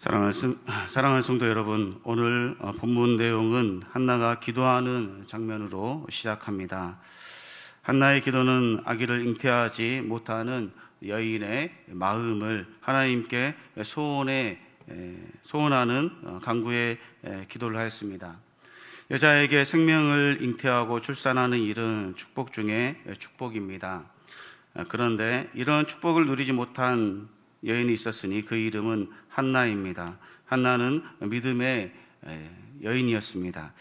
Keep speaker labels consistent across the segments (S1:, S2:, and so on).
S1: 사랑하는 성도 여러분, 오늘 본문 내용은 한나가 기도하는 장면으로 시작합니다. 한나의 기도는 아기를 잉태하지 못하는 여인의 마음을 하나님께 소원하는 간구의 기도를 하였습니다. 여자에게 생명을 잉태하고 출산하는 일은 축복 중에 축복입니다. 그런데 이런 축복을 누리지 못한 여인이 있었으니 그 이름은 한나입니다. 한나는 믿음의 여인이었습니다.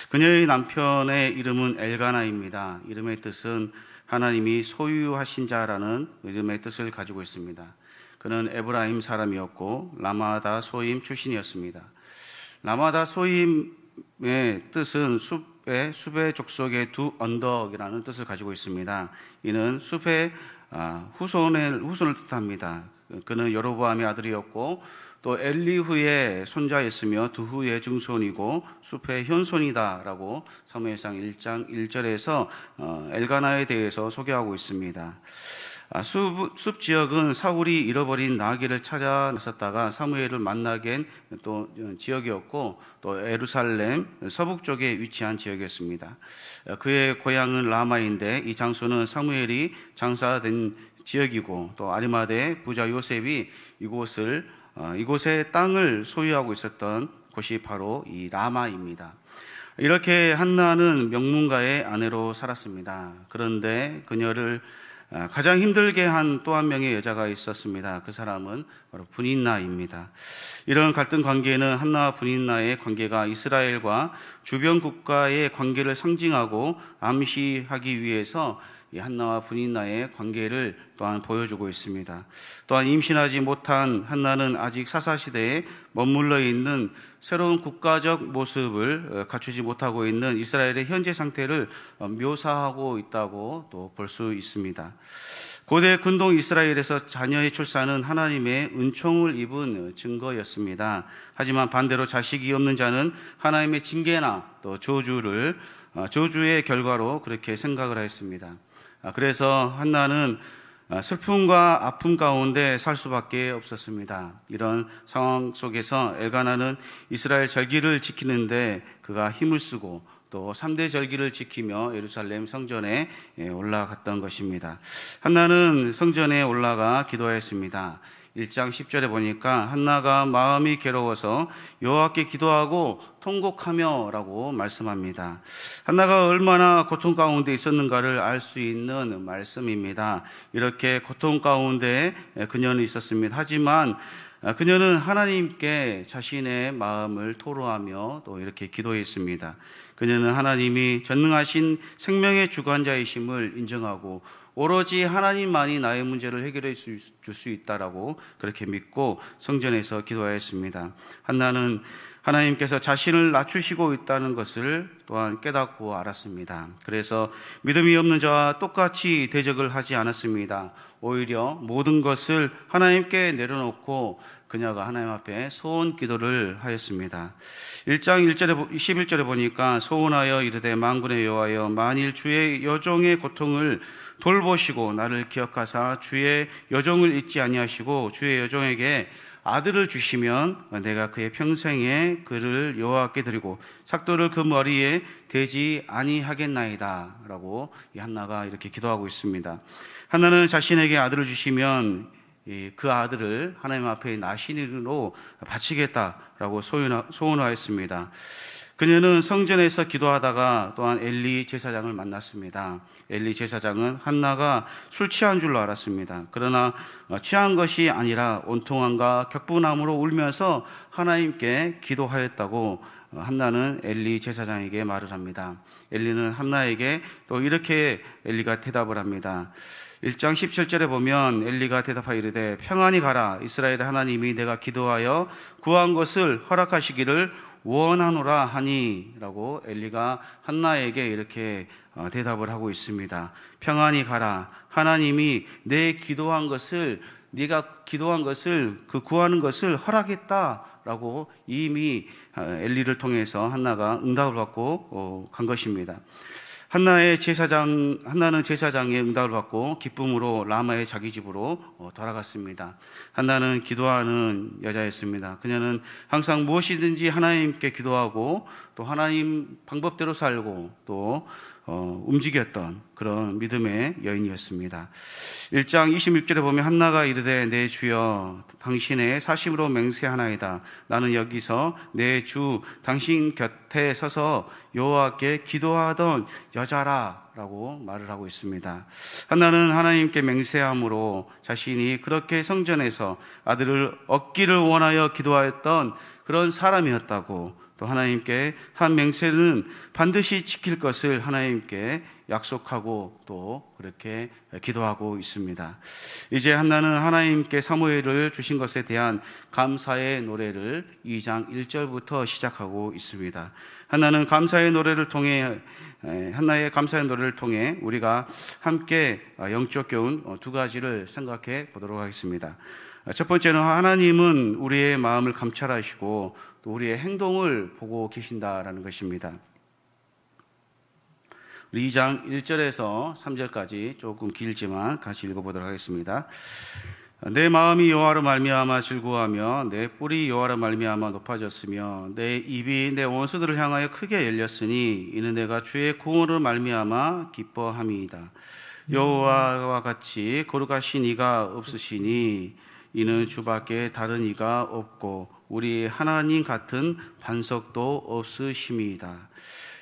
S1: 그녀의 남편의 이름은 엘가나입니다. 이름의 뜻은 하나님이 소유하신 자라는 이름의 뜻을 가지고 있습니다. 그는 에브라임 사람이었고 라마다 소임 출신이었습니다. 라마다 소임의 뜻은 숲의 족속의 두 언덕이라는 뜻을 가지고 있습니다. 이는 숲의 후손을 뜻합니다. 그는 여로보암의 아들이었고 또 엘리후의 손자였으며 두후의 증손이고 숲의 현손이다라고 사무엘상 1장 1절에서 엘가나에 대해서 소개하고 있습니다. 숲 지역은 사울이 잃어버린 나귀를 찾아 나섰다가 사무엘을 만나게 한 또 지역이었고 또 예루살렘 서북 쪽에 위치한 지역이었습니다. 그의 고향은 라마인데 이 장소는 사무엘이 장사된 지역이고 또 아리마대 부자 요셉이 이곳의 땅을 소유하고 있었던 곳이 바로 이 라마입니다. 이렇게 한나는 명문가의 아내로 살았습니다. 그런데 그녀를 가장 힘들게 한 또 한 명의 여자가 있었습니다. 그 사람은 바로 브닌나입니다. 이런 갈등 관계는 한나와 브닌나의 관계가 이스라엘과 주변 국가의 관계를 상징하고 암시하기 위해서 이 한나와 브닌나의 관계를 또한 보여주고 있습니다. 또한 임신하지 못한 한나는 아직 사사시대에 머물러 있는 새로운 국가적 모습을 갖추지 못하고 있는 이스라엘의 현재 상태를 묘사하고 있다고 또 볼 수 있습니다. 고대 근동 이스라엘에서 자녀의 출산은 하나님의 은총을 입은 증거였습니다. 하지만 반대로 자식이 없는 자는 하나님의 징계나 또 저주의 결과로 그렇게 생각을 하였습니다. 그래서 한나는 슬픔과 아픔 가운데 살 수밖에 없었습니다. 이런 상황 속에서 엘가나는 이스라엘 절기를 지키는데 그가 힘을 쓰고 또 3대 절기를 지키며 예루살렘 성전에 올라갔던 것입니다. 한나는 성전에 올라가 기도했습니다. 1장 10절에 보니까 한나가 마음이 괴로워서 여호와께 기도하고 통곡하며 라고 말씀합니다. 한나가 얼마나 고통 가운데 있었는가를 알 수 있는 말씀입니다. 이렇게 고통 가운데 그녀는 있었습니다. 하지만 그녀는 하나님께 자신의 마음을 토로하며 또 이렇게 기도했습니다. 그녀는 하나님이 전능하신 생명의 주관자이심을 인정하고 오로지 하나님만이 나의 문제를 해결해 줄 수 있다라고 그렇게 믿고 성전에서 기도하였습니다. 한나는 하나님께서 자신을 낮추시고 있다는 것을 또한 깨닫고 알았습니다. 그래서 믿음이 없는 자와 똑같이 대적을 하지 않았습니다. 오히려 모든 것을 하나님께 내려놓고 그녀가 하나님 앞에 소원 기도를 하였습니다. 1장 11절에 보니까 소원하여 이르되 만군의 여호와여 만일 주의 여종의 고통을 돌보시고 나를 기억하사 주의 여종을 잊지 아니하시고 주의 여종에게 아들을 주시면 내가 그의 평생에 그를 여호와께 드리고 삭도를 그 머리에 대지 아니하겠나이다 라고 이 한나가 이렇게 기도하고 있습니다. 한나는 자신에게 아들을 주시면 그 아들을 하나님 앞에 나신으로 바치겠다라고 소원하였습니다. 그녀는 성전에서 기도하다가 또한 엘리 제사장을 만났습니다. 엘리 제사장은 한나가 술 취한 줄로 알았습니다. 그러나 취한 것이 아니라 온통함과 격분함으로 울면서 하나님께 기도하였다고 한나는 엘리 제사장에게 말을 합니다. 엘리는 한나에게 또 이렇게 엘리가 대답을 합니다. 1장 17절에 보면 엘리가 대답하여 이르되 평안히 가라. 이스라엘의 하나님이 내가 기도하여 구한 것을 허락하시기를 원하노라 하니 라고 엘리가 한나에게 이렇게 대답을 하고 있습니다. 평안히 가라. 하나님이 내 기도한 것을 네가 기도한 것을 그 구하는 것을 허락했다라고 이미 엘리를 통해서 한나가 응답을 받고 간 것입니다. 한나는 제사장의 응답을 받고 기쁨으로 라마의 자기 집으로 돌아갔습니다. 한나는 기도하는 여자였습니다. 그녀는 항상 무엇이든지 하나님께 기도하고 또 하나님 방법대로 살고 또 움직였던 그런 믿음의 여인이었습니다. 1장 26절에 보면 한나가 이르되 내 주여 당신의 사심으로 맹세하나이다. 나는 여기서 내 주 당신 곁에 서서 여호와께 기도하던 여자라 라고 말을 하고 있습니다. 한나는 하나님께 맹세함으로 자신이 그렇게 성전에서 아들을 얻기를 원하여 기도하였던 그런 사람이었다고, 또 하나님께 한 맹세는 반드시 지킬 것을 하나님께 약속하고 또 그렇게 기도하고 있습니다. 이제 한나는 하나님께 사무엘을 주신 것에 대한 감사의 노래를 2장 1절부터 시작하고 있습니다. 한나의 감사의 노래를 통해 우리가 함께 영적 교훈 두 가지를 생각해 보도록 하겠습니다. 첫 번째는 하나님은 우리의 마음을 감찰하시고 또 우리의 행동을 보고 계신다라는 것입니다. 우리 2장 1절에서 3절까지 조금 길지만 같이 읽어보도록 하겠습니다. 내 마음이 여호와로 말미암아 즐거워하며 내 뿔이 여호와로 말미암아 높아졌으며 내 입이 내 원수들을 향하여 크게 열렸으니 이는 내가 주의 구원으로 말미암아 기뻐함이이다. 여호와와 같이 거룩하신 이가 없으시니 이는 주밖에 다른 이가 없고 우리 하나님 같은 반석도 없으심이다.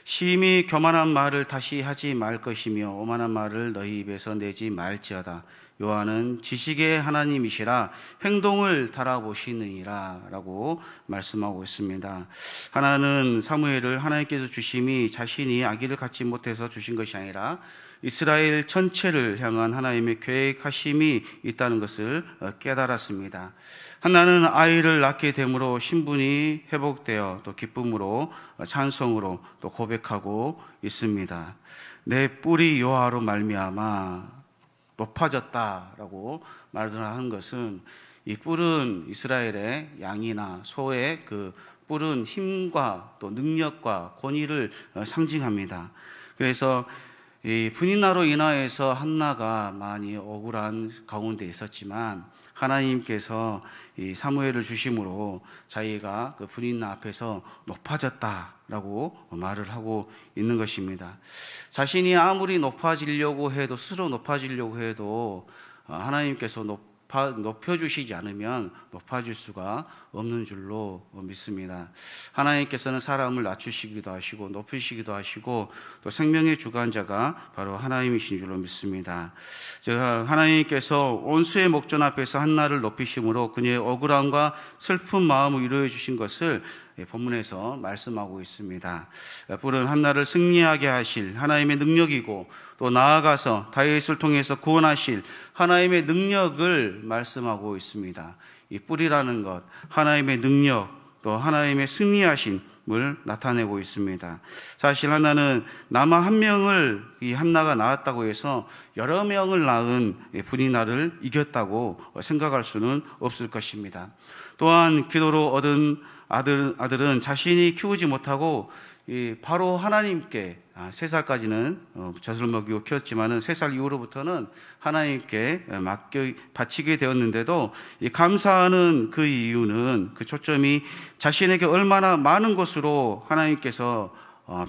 S1: 심히 교만한 말을 다시 하지 말 것이며 오만한 말을 너희 입에서 내지 말지어다. 여호와는 지식의 하나님이시라 행동을 달아보시느니라 라고 말씀하고 있습니다. 하나는 사무엘을 하나님께서 주심이 자신이 아기를 갖지 못해서 주신 것이 아니라 이스라엘 전체를 향한 하나님의 계획하심이 있다는 것을 깨달았습니다. 한나는 아이를 낳게 됨으로 신분이 회복되어 또 기쁨으로 찬송으로 또 고백하고 있습니다. 내 뿔이 여호와로 말미암아 높아졌다라고 말을 하는 것은, 이 뿔은 이스라엘의 양이나 소의 그 뿔은 힘과 또 능력과 권위를 상징합니다. 그래서 이 분인나로 인하여서 한나가 많이 억울한 가운데 있었지만 하나님께서 이 사무엘을 주심으로 자기가 그 분인나 앞에서 높아졌다라고 말을 하고 있는 것입니다. 자신이 아무리 높아지려고 해도, 스스로 높아지려고 해도 하나님께서 높여주시지 않으면 높아질 수가 없는 줄로 믿습니다. 하나님께서는 사람을 낮추시기도 하시고 높이시기도 하시고 또 생명의 주관자가 바로 하나님이신 줄로 믿습니다. 제가 하나님께서 온수의 목전 앞에서 한나를 높이심으로 그녀의 억울함과 슬픈 마음을 위로해 주신 것을 본문에서 말씀하고 있습니다. 뿔은 한나를 승리하게 하실 하나님의 능력이고 또 나아가서 다윗을 통해서 구원하실 하나님의 능력을 말씀하고 있습니다. 이 뿔이라는 것, 하나님의 능력 또 하나님의 승리하심을 나타내고 있습니다. 사실 한나는 남아 한 명을 이 한나가 낳았다고 해서 여러 명을 낳은 분이나를 이겼다고 생각할 수는 없을 것입니다. 또한 기도로 얻은 아들은 자신이 키우지 못하고 바로 하나님께 3살까지는 젖을 먹이고 키웠지만은 3살 이후로부터는 하나님께 바치게 되었는데도 이 감사하는 그 이유는, 그 초점이 자신에게 얼마나 많은 것으로 하나님께서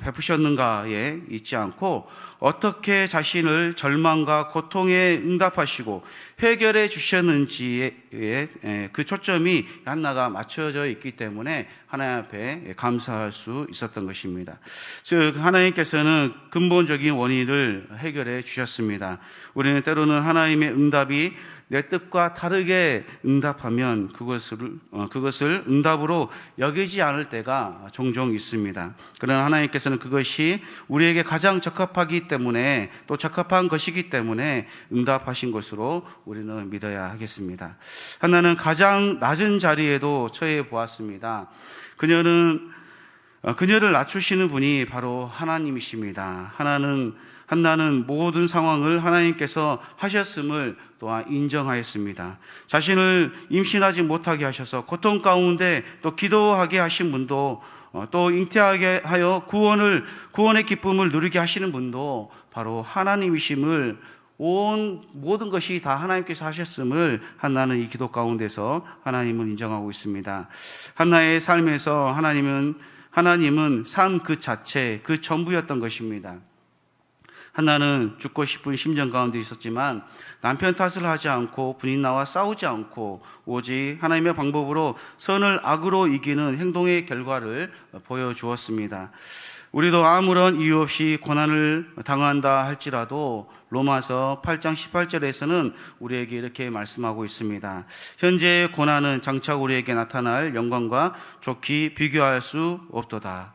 S1: 베푸셨는가에 있지 않고 어떻게 자신을 절망과 고통에 응답하시고 해결해 주셨는지에 그 초점이 한나가 맞춰져 있기 때문에 하나님 앞에 감사할 수 있었던 것입니다. 즉 하나님께서는 근본적인 원인을 해결해 주셨습니다. 우리는 때로는 하나님의 응답이 내 뜻과 다르게 응답하면 그것을 응답으로 여기지 않을 때가 종종 있습니다. 그러나 하나님께서는 그것이 우리에게 가장 적합하기 때문에, 또 적합한 것이기 때문에 응답하신 것으로 우리는 믿어야 하겠습니다. 한나는 가장 낮은 자리에도 처해 보았습니다. 그녀를 낮추시는 분이 바로 하나님이십니다. 한나는 모든 상황을 하나님께서 하셨음을 또한 인정하였습니다. 자신을 임신하지 못하게 하셔서 고통 가운데 또 기도하게 하신 분도 또 잉태하게 하여 구원의 기쁨을 누리게 하시는 분도 바로 하나님이심을 모든 것이 다 하나님께서 하셨음을 한나는 이 기도 가운데서 하나님을 인정하고 있습니다. 한나의 삶에서 하나님은 삶 그 자체, 그 전부였던 것입니다. 한나는 죽고 싶은 심정 가운데 있었지만 남편 탓을 하지 않고 부인나와 싸우지 않고 오직 하나님의 방법으로 선을 악으로 이기는 행동의 결과를 보여주었습니다. 우리도 아무런 이유 없이 고난을 당한다 할지라도 로마서 8장 18절에서는 우리에게 이렇게 말씀하고 있습니다. 현재의 고난은 장차 우리에게 나타날 영광과 좋게 비교할 수 없도다.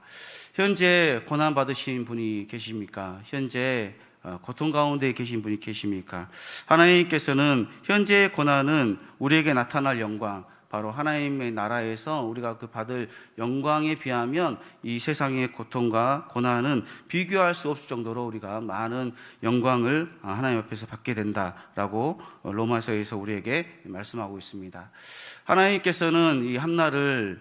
S1: 현재 고난 받으신 분이 계십니까? 현재 고통 가운데 계신 분이 계십니까? 하나님께서는 현재의 고난은 우리에게 나타날 영광, 바로 하나님의 나라에서 우리가 그 받을 영광에 비하면 이 세상의 고통과 고난은 비교할 수 없을 정도로 우리가 많은 영광을 하나님 앞에서 받게 된다라고 로마서에서 우리에게 말씀하고 있습니다. 하나님께서는 이 한나를,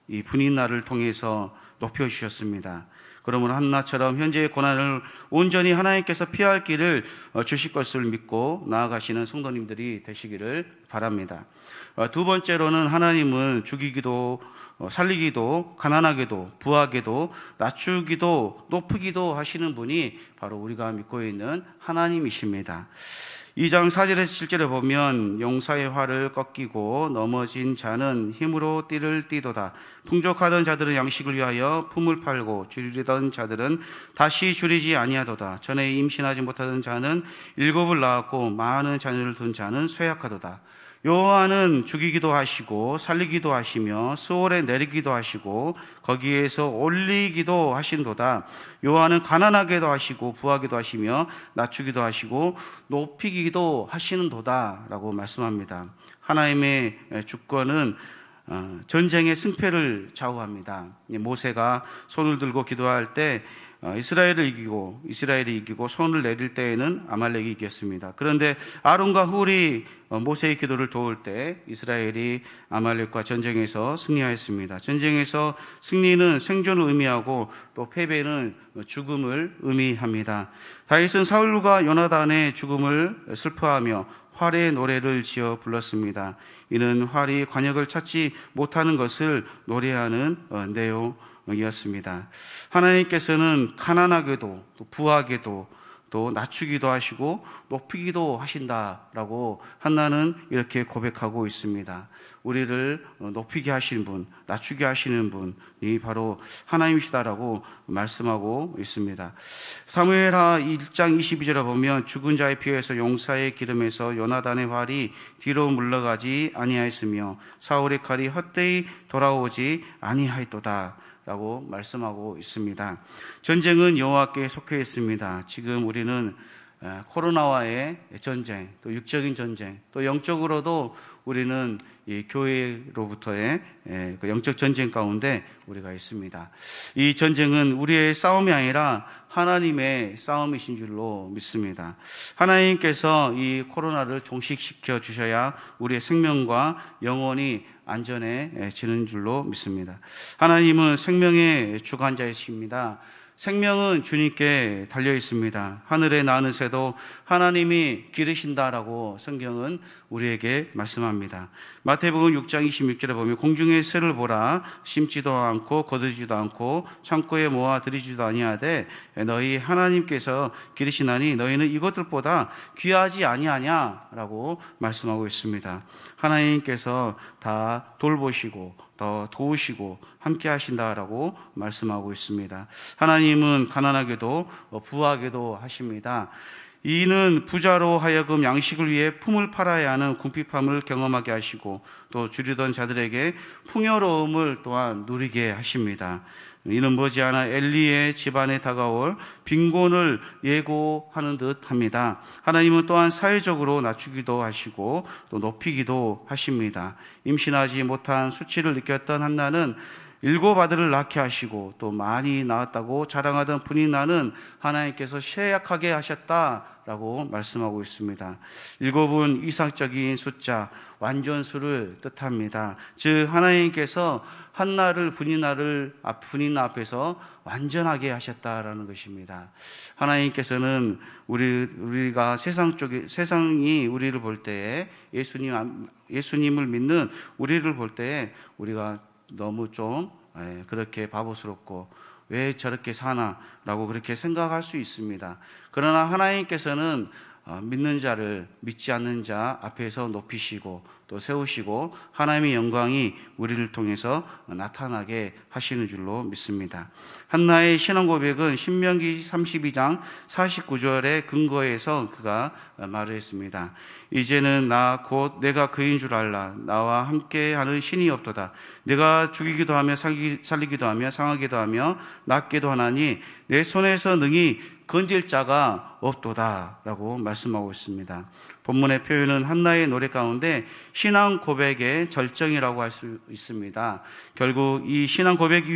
S1: 이 분인나를 통해서 높여주셨습니다. 그러므로 한나처럼 현재의 고난을 온전히 하나님께서 피할 길을 주실 것을 믿고 나아가시는 성도님들이 되시기를 바랍니다. 두 번째로는 하나님은 죽이기도 살리기도 가난하게도 부하게도 낮추기도 높이기도 하시는 분이 바로 우리가 믿고 있는 하나님이십니다. 2장 4절에서 7절에 보면 용사의 활을 꺾이고 넘어진 자는 힘으로 띠를 띠도다. 풍족하던 자들은 양식을 위하여 품을 팔고 줄이던 자들은 다시 줄이지 아니하도다. 전에 임신하지 못하던 자는 7을 낳았고 많은 자녀를 둔 자는 쇠약하도다. 여호와는 죽이기도 하시고 살리기도 하시며 수월에 내리기도 하시고 거기에서 올리기도 하신도다. 여호와는 가난하게도 하시고 부하게도 하시며 낮추기도 하시고 높이기도 하시는도다 라고 말씀합니다. 하나님의 주권은 전쟁의 승패를 좌우합니다. 모세가 손을 들고 기도할 때 이스라엘이 이기고 손을 내릴 때에는 아말렉이 이겼습니다. 그런데 아론과 훌이 모세의 기도를 도울 때 이스라엘이 아말렉과 전쟁에서 승리하였습니다. 전쟁에서 승리는 생존을 의미하고 또 패배는 죽음을 의미합니다. 다윗은 사울과 요나단의 죽음을 슬퍼하며 활의 노래를 지어 불렀습니다. 이는 활이 관역을 찾지 못하는 것을 노래하는 내용이었습니다. 하나님께서는 가난하게도 또 부하게도 또 낮추기도 하시고 높이기도 하신다라고 한나는 이렇게 고백하고 있습니다. 우리를 높이게 하시는 분, 낮추게 하시는 분이 바로 하나님이시다라고 말씀하고 있습니다. 사무엘하 1장 22절에 보면 죽은 자의 피에서 용사의 기름에서 요나단의 활이 뒤로 물러가지 아니하였으며 사울의 칼이 헛되이 돌아오지 아니하였도다 라고 말씀하고 있습니다. 전쟁은 여호와께 속해 있습니다. 지금 우리는 코로나와의 전쟁, 또 육적인 전쟁, 또 영적으로도 우리는 이 교회로부터의 그 영적 전쟁 가운데 우리가 있습니다. 이 전쟁은 우리의 싸움이 아니라 하나님의 싸움이신 줄로 믿습니다. 하나님께서 이 코로나를 종식시켜 주셔야 우리의 생명과 영혼이 안전해지는 줄로 믿습니다. 하나님은 생명의 주관자이십니다. 생명은 주님께 달려 있습니다. 하늘에 나는 새도 하나님이 기르신다라고 성경은 우리에게 말씀합니다. 마태복음 6장 26절에 보면 공중의 새를 보라, 심지도 않고 거두지도 않고 창고에 모아 들이지도 아니하되 너희 하나님께서 기르시나니 너희는 이것들보다 귀하지 아니하냐라고 말씀하고 있습니다. 하나님께서 다 돌보시고 더 도우시고 함께 하신다라고 말씀하고 있습니다. 하나님은 가난하게도 부하게도 하십니다. 이는 부자로 하여금 양식을 위해 품을 팔아야 하는 궁핍함을 경험하게 하시고 또 줄이던 자들에게 풍요로움을 또한 누리게 하십니다. 이는 머지않아 엘리의 집안에 다가올 빈곤을 예고하는 듯 합니다. 하나님은 또한 사회적으로 낮추기도 하시고 또 높이기도 하십니다. 임신하지 못한 수치를 느꼈던 한나는 7 아들을 낳게 하시고 또 많이 낳았다고 자랑하던 분인나는 하나님께서 쇠약하게 하셨다라고 라고 말씀하고 있습니다. 7은 이상적인 숫자, 완전수를 뜻합니다. 즉 하나님께서 한나를 분인 앞에서 완전하게 하셨다라는 것입니다. 하나님께서는 우리가 세상이 우리를 볼 때에 예수님을 믿는 우리를 볼 때에 우리가 너무 좀 그렇게 바보스럽고 왜 저렇게 사나라고 그렇게 생각할 수 있습니다. 그러나 하나님께서는 믿는 자를 믿지 않는 자 앞에서 높이시고 또 세우시고 하나님의 영광이 우리를 통해서 나타나게 하시는 줄로 믿습니다. 한나의 신앙 고백은 신명기 32장 49절의 근거에서 그가 말을 했습니다. 이제는 나 곧 내가 그인 줄 알라. 나와 함께하는 신이 없도다. 내가 죽이기도 하며 살리기도 하며 상하기도 하며 낫기도 하나니 내 손에서 능히 건질 자가 없도다 라고 말씀하고 있습니다. 본문의 표현은 한나의 노래 가운데 신앙 고백의 절정이라고 할 수 있습니다. 결국 이 신앙 고백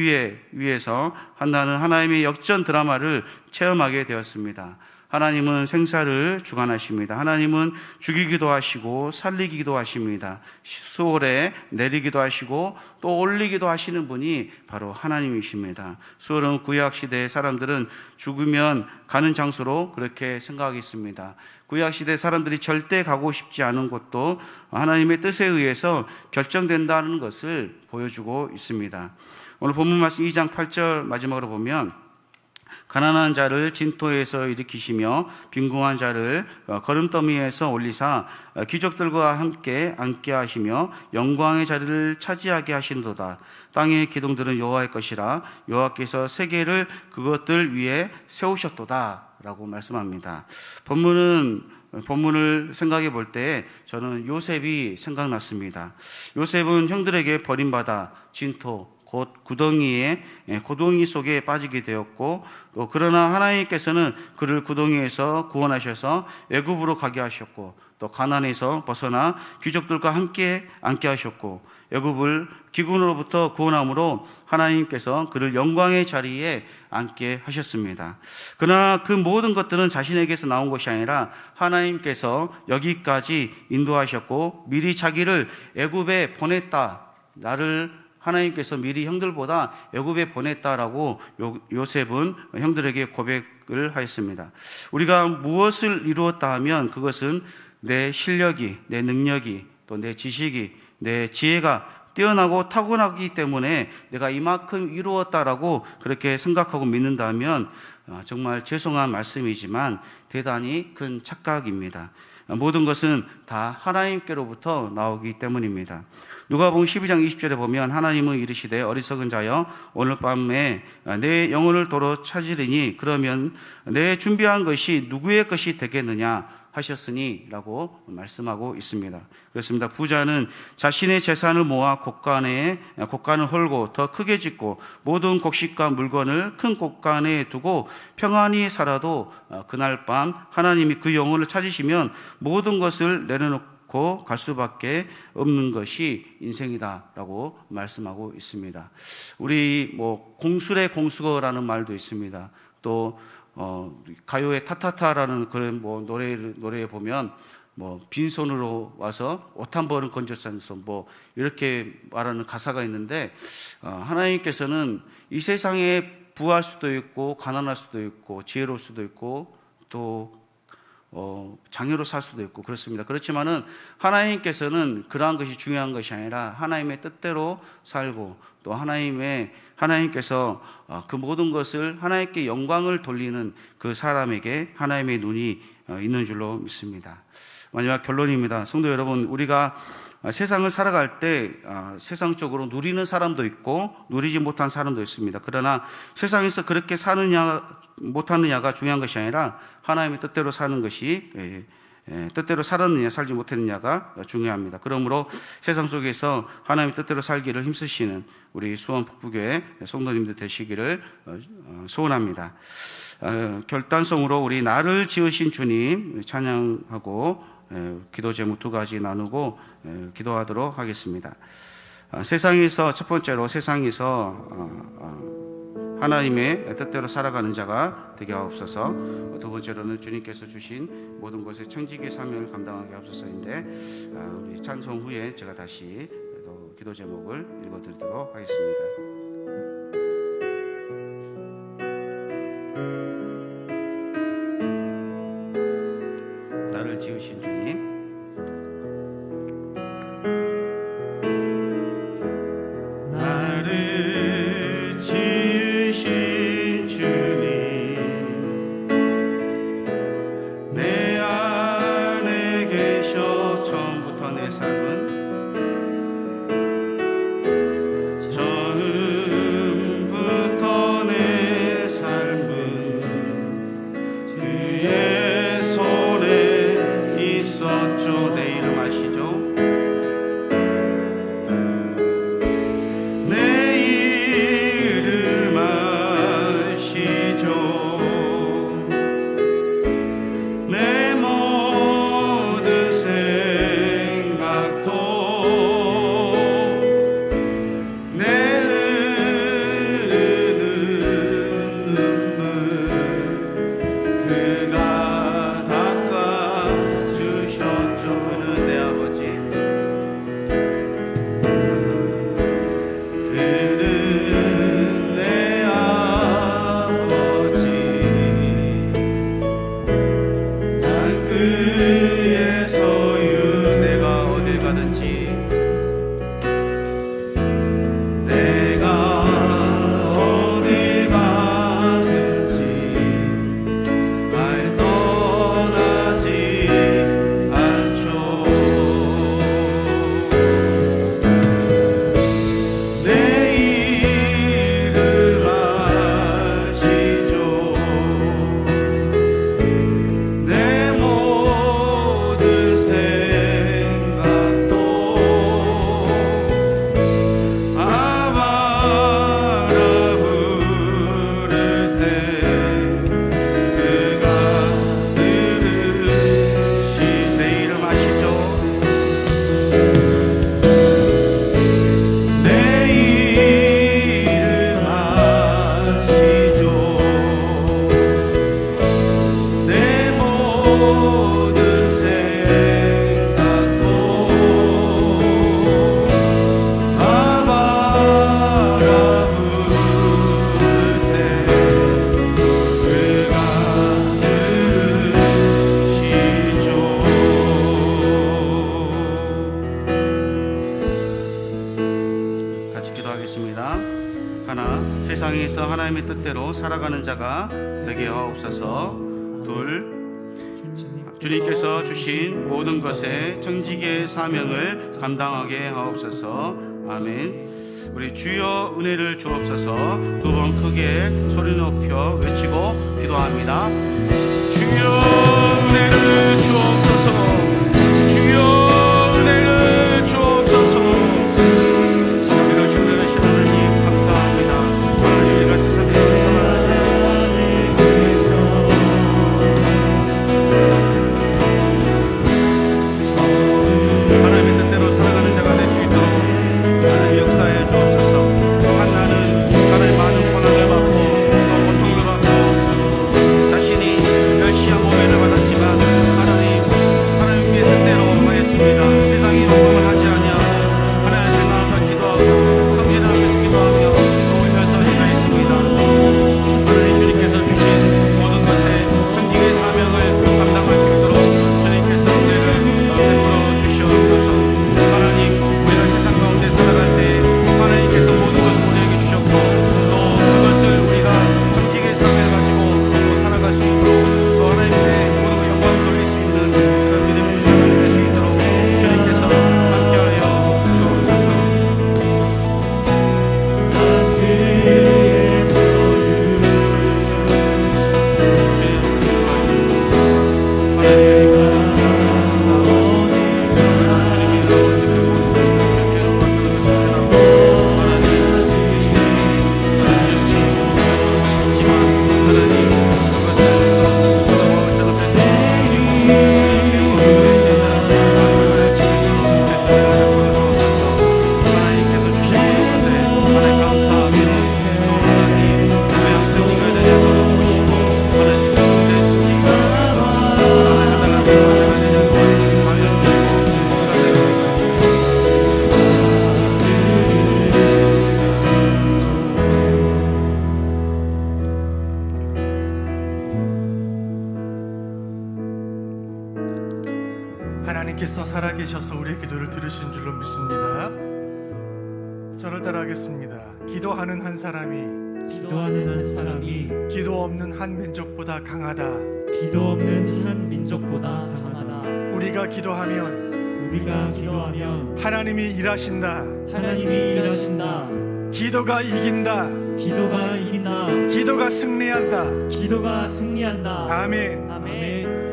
S1: 위에서 한나는 하나님의 역전 드라마를 체험하게 되었습니다. 하나님은 생사를 주관하십니다. 하나님은 죽이기도 하시고 살리기도 하십니다. 수월에 내리기도 하시고 또 올리기도 하시는 분이 바로 하나님이십니다. 수월은 구약시대의 사람들은 죽으면 가는 장소로 그렇게 생각했습니다. 구약시대 사람들이 절대 가고 싶지 않은 곳도 하나님의 뜻에 의해서 결정된다는 것을 보여주고 있습니다. 오늘 본문 말씀 2장 8절 마지막으로 보면 가난한 자를 진토에서 일으키시며 빈궁한 자를 거름더미에서 올리사 귀족들과 함께 앉게 하시며 영광의 자리를 차지하게 하시는도다. 땅의 기둥들은 여호와의 것이라 여호와께서 세계를 그것들 위에 세우셨도다 라고 말씀합니다. 본문을 생각해 볼 때 저는 요셉이 생각났습니다. 요셉은 형들에게 버림받아 진토 곧 구덩이 속에 빠지게 되었고 또 그러나 하나님께서는 그를 구덩이에서 구원하셔서 애굽으로 가게 하셨고 또 가나안에서 벗어나 귀족들과 함께 앉게 하셨고 애굽을 기근으로부터 구원함으로 하나님께서 그를 영광의 자리에 앉게 하셨습니다. 그러나 그 모든 것들은 자신에게서 나온 것이 아니라 하나님께서 여기까지 인도하셨고 미리 자기를 애굽에 보냈다. 하나님께서 미리 형들보다 애굽에 보냈다라고 요셉은 형들에게 고백을 하였습니다. 우리가 무엇을 이루었다 하면 그것은 내 실력이, 내 능력이, 또 내 지식이, 내 지혜가 뛰어나고 타고나기 때문에 내가 이만큼 이루었다라고 그렇게 생각하고 믿는다면 정말 죄송한 말씀이지만 대단히 큰 착각입니다. 모든 것은 다 하나님께로부터 나오기 때문입니다. 누가복음 12장 20절에 보면 하나님은 이르시되 어리석은 자여 오늘 밤에 내 영혼을 도로 찾으리니 그러면 내 준비한 것이 누구의 것이 되겠느냐 하셨으니 라고 말씀하고 있습니다. 그렇습니다. 부자는 자신의 재산을 모아 곡간을 헐고 더 크게 짓고 모든 곡식과 물건을 큰 곡간에 두고 평안히 살아도 그날 밤 하나님이 그 영혼을 찾으시면 모든 것을 내려놓고 갈 수밖에 없는 것이 인생이다라고 말씀하고 있습니다. 우리 공술의 공수거라는 말도 있습니다. 또 가요의 타타타라는 그런 노래에 보면 빈손으로 와서 옷 한 벌은 건졌지 않소 이렇게 말하는 가사가 있는데 하나님께서는 이 세상에 부할 수도 있고 가난할 수도 있고 지혜로울 수도 있고 또 장애로 살 수도 있고 그렇습니다. 그렇지만은 하나님께서는 그러한 것이 중요한 것이 아니라 하나님의 뜻대로 살고 또 하나님께서 그 모든 것을 하나님께 영광을 돌리는 그 사람에게 하나님의 눈이 있는 줄로 믿습니다. 마지막 결론입니다. 성도 여러분, 우리가 세상을 살아갈 때 세상적으로 누리는 사람도 있고 누리지 못한 사람도 있습니다. 그러나 세상에서 그렇게 사느냐 못하느냐가 중요한 것이 아니라 하나님의 뜻대로 사는 것이 뜻대로 살았느냐 살지 못했느냐가 중요합니다. 그러므로 세상 속에서 하나님의 뜻대로 살기를 힘쓰시는 우리 수원 북부교회 성도님들 되시기를 소원합니다. 결단성으로 우리 나를 지으신 주님 찬양하고 기도 제목 2가지 나누고 기도하도록 하겠습니다. 세상에서 첫 번째로 세상에서 하나님의 뜻대로 살아가는 자가 되게 하옵소서. 두 번째로는 주님께서 주신 모든 것의 청지기의 사명을 감당하게 하옵소서인데, 우리 찬송 후에 제가 다시 또 기도 제목을 읽어드리도록 하겠습니다. 나를 지으신 주님, 나를 지으신 주님, 내 안에 계셔. 처음부터 내 삶은 내 삶은 그의 손에 있었죠. 내 이름 아시죠? 내 이름 아시죠? 내 모든 생각도 그가 닦아주셨죠. 그는 내 아버지, 그는 내 아버지. 난 그의 소유. 내가 어딜 가든지, 내가 어딜 가든지 날 떠나지 않죠. 내 이름 아시죠? 내 모든 생각도 아바라 부를 때 그가 들으신. 내 이름 아시죠? 내 이름 아시죠? 내 모든 생각도 아바라 부를 때 그가 들으시죠. 같이 기도하겠습니다. 하나, 세상에서 하나님의 뜻대로 살아가는 자가 되게 하옵소서. 둘, 주님께서 주신 모든 것의 청지기의 사명을 감당하게 하옵소서. 아멘. 우리 주여 은혜를 주옵소서. 두 번 크게 소리 높여 외치고 기도합니다. 주여 은혜를 주옵소서. 주여 은혜를 주옵소서. 이러신 하나님 감사합니다. 하나님과 세상에 하나님의 뜻대로 살아가는 자가 될 수 있도록 하나님 역사해 주옵소서. 한나는 하나님 많은 고난을 받고 또 고통을 받고 자신이 멸시와 모해를
S2: 주께서 살아계셔서 우리의 기도를 들으신 줄로 믿습니다. 저를 따라하겠습니다. 기도하는 한 사람이 기도 없는 한 민족보다 강하다. 우리가 기도하면 하나님이 일하신다. 기도가 이긴다. 기도가 승리한다. 아멘.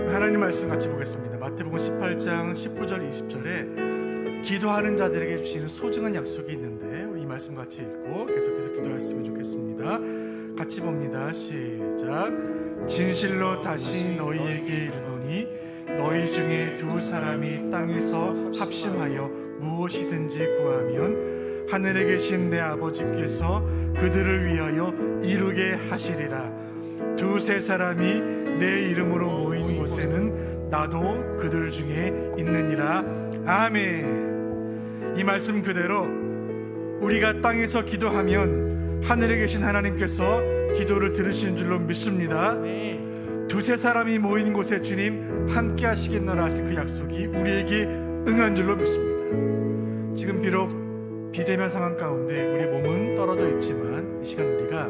S2: 하나님 말씀 같이 보겠습니다. 마태복음 18장 19절 20절에 기도하는 자들에게 주시는 소중한 약속이 있는데 이 말씀 같이 읽고 계속해서 기도했으면 좋겠습니다. 같이 봅니다. 시작. 진실로 다시 너희에게 이르노니 너희 중에 두 사람이 땅에서 합심하여 무엇이든지 구하면 하늘에 계신 내 아버지께서 그들을 위하여 이루게 하시리라. 두세 사람이 내 이름으로 모인 곳에는 나도 그들 중에 있느니라. 아멘. 이 말씀 그대로 우리가 땅에서 기도하면 하늘에 계신 하나님께서 기도를 들으시는 줄로 믿습니다. 두세 사람이 모인 곳에 주님 함께 하시겠노라 하신 그 약속이 우리에게 응한 줄로 믿습니다. 지금 비록 비대면 상황 가운데 우리 몸은 떨어져 있지만 이 시간 우리가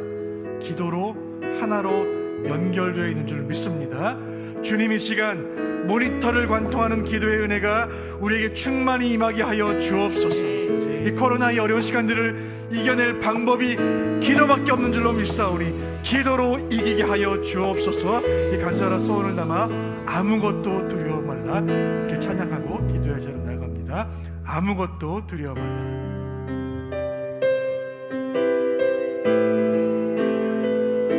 S2: 기도로 하나로 연결되어 있는 줄 믿습니다. 주님 이 시간 모니터를 관통하는 기도의 은혜가 우리에게 충만히 임하게 하여 주옵소서. 이 코로나의 어려운 시간들을 이겨낼 방법이 기도밖에 없는 줄로 믿사오니 기도로 이기게 하여 주옵소서. 이 간절한 소원을 담아 아무것도 두려워 말라 이렇게 찬양하고 기도의 자리로 나갑니다. 아무것도 두려워 말라.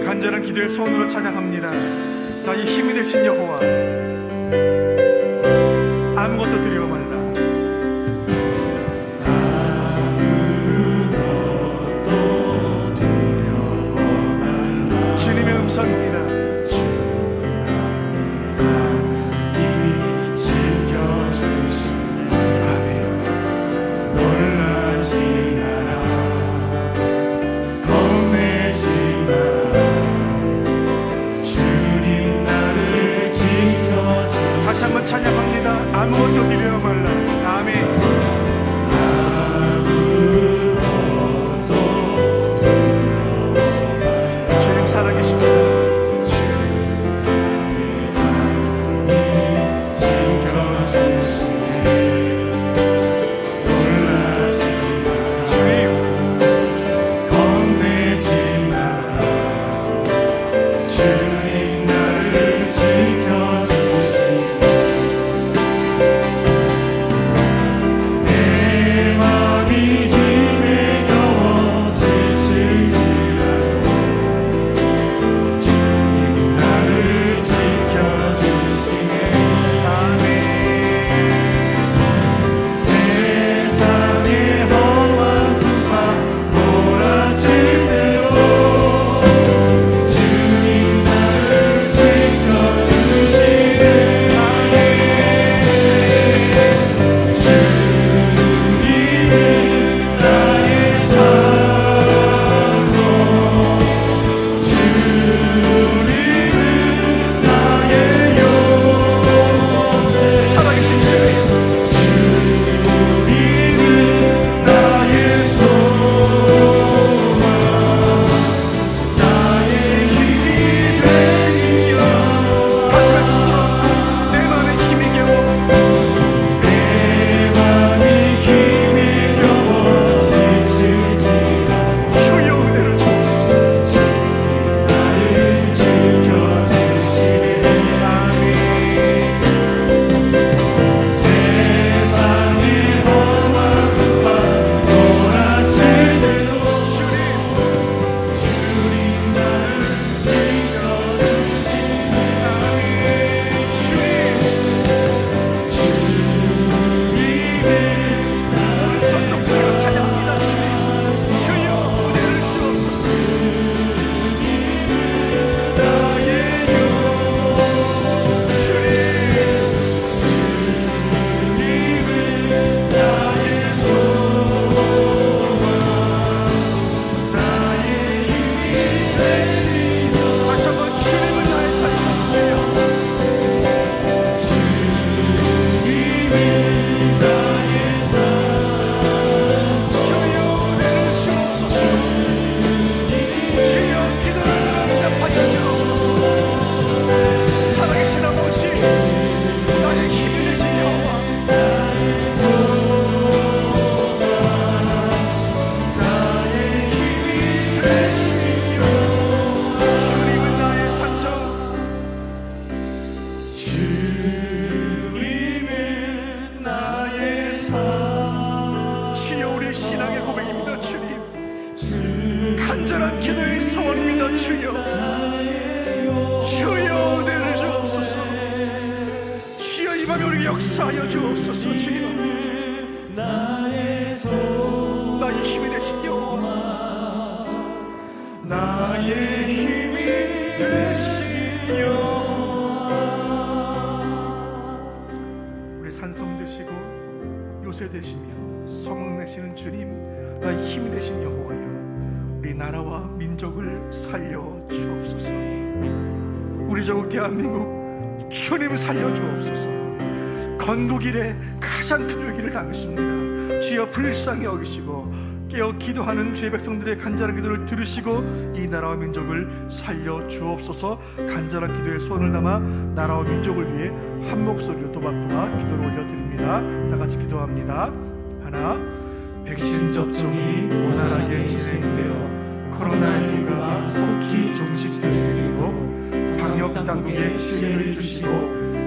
S2: 간절한 기도의 소원으로 찬양합니다. 나의 힘이 되신 여호와, 아무것도 두려워 말라. 아무것도 두려워 말라. 주님의 음성입니다. 하나님이 지켜주시네. 아멘. 놀라지 마라. 겁내지 마라. 다시 한번 찬양합니다. 아무것도 두려워 말라. 아멘. 아무것도 두려워 말라. 주님 살아계십니다. 간절한 기도의 소원입니다. 주여, 주여 은혜를 주옵소서. 주여 이 밤에 우리에게 역사하여 주옵소서. 주여 나의 힘이 되신 여호와, 나의 힘이 되신 여호와. 우리 산성 되시고 요새 되시며 소망 되시는 주님, 나의 힘이 되신 여호와여, 우리 나라와 민족을 살려 주옵소서. 우리 조국 대한민국 주님 살려 주옵소서. 건국 이래 가장 큰 위기를 당했습니다. 주여 불쌍히 여기시고 깨어 기도하는 주의 백성들의 간절한 기도를 들으시고 이 나라와 민족을 살려 주옵소서. 간절한 기도에 손을 담아 나라와 민족을 위해 한 목소리로 또박또박 기도를 올려드립니다. 다 같이 기도합니다. 하나, 백신 접종이 원활하게 진행되어 코로나19가 속히 종식될 수 있도록 방역당국의 지혜를 주시고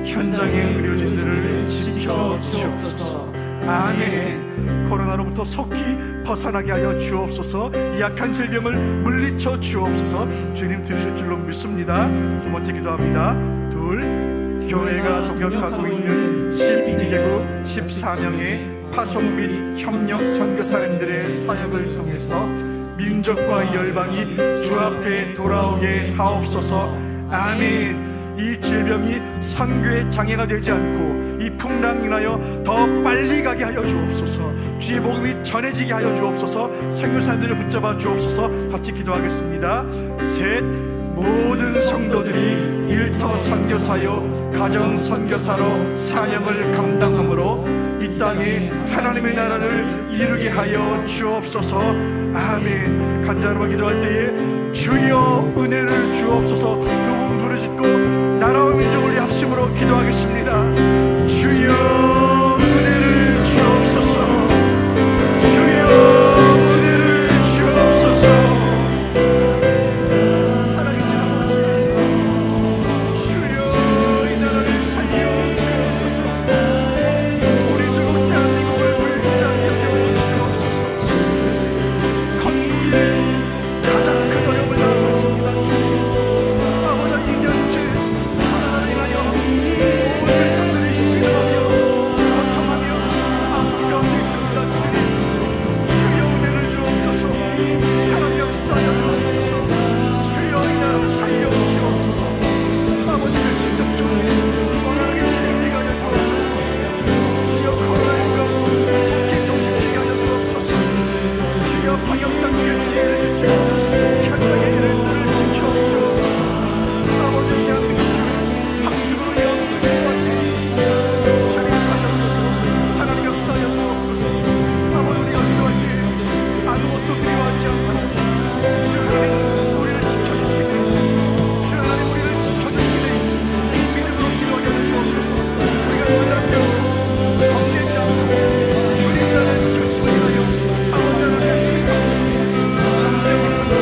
S2: 현장의 의료진들을 지켜주옵소서. 아멘. 코로나로부터 속히 벗어나게 하여 주옵소서. 이 약한 질병을 물리쳐 주옵소서. 주님 들으실 줄로 믿습니다. 두 번째 기도합니다. 둘, 교회가 동역하고 있는 12개국 14명의 파송 및 협력 선교사님들의 사역을 통해서 민족과 열방이 주 앞에 돌아오게 하옵소서. 아멘. 이 질병이 선교의 장애가 되지 않고 이 풍랑 인하여 더 빨리 가게 하여 주옵소서. 주의 복음이 전해지게 하여 주옵소서. 선교사님들을 붙잡아 주옵소서. 같이 기도하겠습니다. 셋, 모든 성도들이 일터 선교사요 가정 선교사로 사역을 감당함으로 이 땅에 하나님의 나라를 이루게 하여 주옵소서. 아멘. 간절하게 기도할 때에 주여 은혜를 주옵소서. 두 분 부르짖고 나라와 민족을 위해 합심으로 기도하겠습니다. 주여 은혜를 주옵소서. 주여 은혜를 주옵소서. 살아계신 아버지, 주여 이 나라를 살려 주옵소서. 우리 조국 대한민국을 불쌍히 여겨주옵소서. 건국에 가장 큰 어려움을 당하고 있습니다. 아버지 2년째 하나님 인하여 모든 사람들이 힘들어하며 고통하며 아픈 가운데 있습니다. 주님, 주여 은혜를 주옵소서. 하나님 역사하여 주옵소서. 주여 이 나라를 살려 주옵소서. 아버지 백신 접종에 원활하게 진행되게 하여 주옵소서. 주여 코로나19가 속히 종식되게 하여 주옵소서. 주여 방역당국의 지혜를 주시고 현장의 일들을 지켜주옵소서. 아버지 대한민국 박수로 영광을 받으시옵소서. 주님 살려주시고 하나님 역사하여 주옵소서. 아버지 우리가 기도할 때 아무것도 필요하지 않고 주 하나님 우리를 지켜주시네. 주 하나님 우리를 지켜주시네. 이 믿음으로 기도하게 하여 주옵소서. 우리가 놀랍게 겁내지 않고 주님 나라를 지켜주시게 하여 아버지 하나님 주님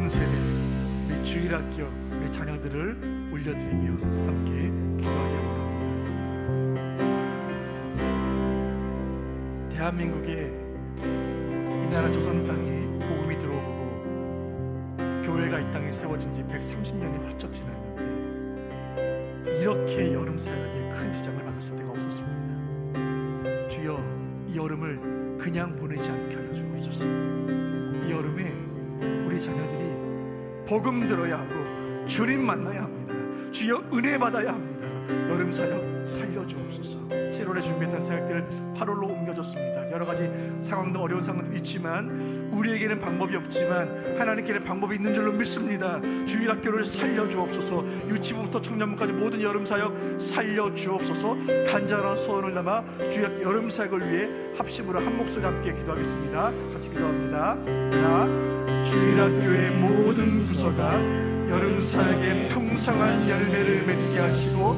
S2: 다음 세대, 우리 주일학교 우리 자녀들을 올려드리며 함께 기도하기 원합니다. 대한민국에 이 나라 조선 땅에 복음이 들어오고 교회가 이 땅에 세워진 지 130년이 훌쩍 지났는데 이렇게 여름 사역에 큰 지장을 받았을 때가 없었습니다. 주여, 이 여름을 그냥 보내지 않게 하여 주옵소서. 이 여름에 우리 자녀들이 복음 들어야 하고 주님 만나야 합니다. 주여, 은혜 받아야 합니다. 여름 사역 살려주옵소서. 7월에 준비했던 사역들을 8월로 옮겨줬습니다. 여러 가지 상황도 어려운 상황도 있지만 우리에게는 방법이 없지만 하나님께는 방법이 있는 줄로 믿습니다. 주일학교를 살려주옵소서. 유치부부터 청년부까지 모든 여름 사역 살려주옵소서. 간절한 소원을 담아 주일학교 여름 사역을 위해 합심으로 한 목소리 함께 기도하겠습니다. 같이 기도합니다. 자, 주일학교의 모든 부서가 여름 사역의 풍성한 열매를 맺게 하시고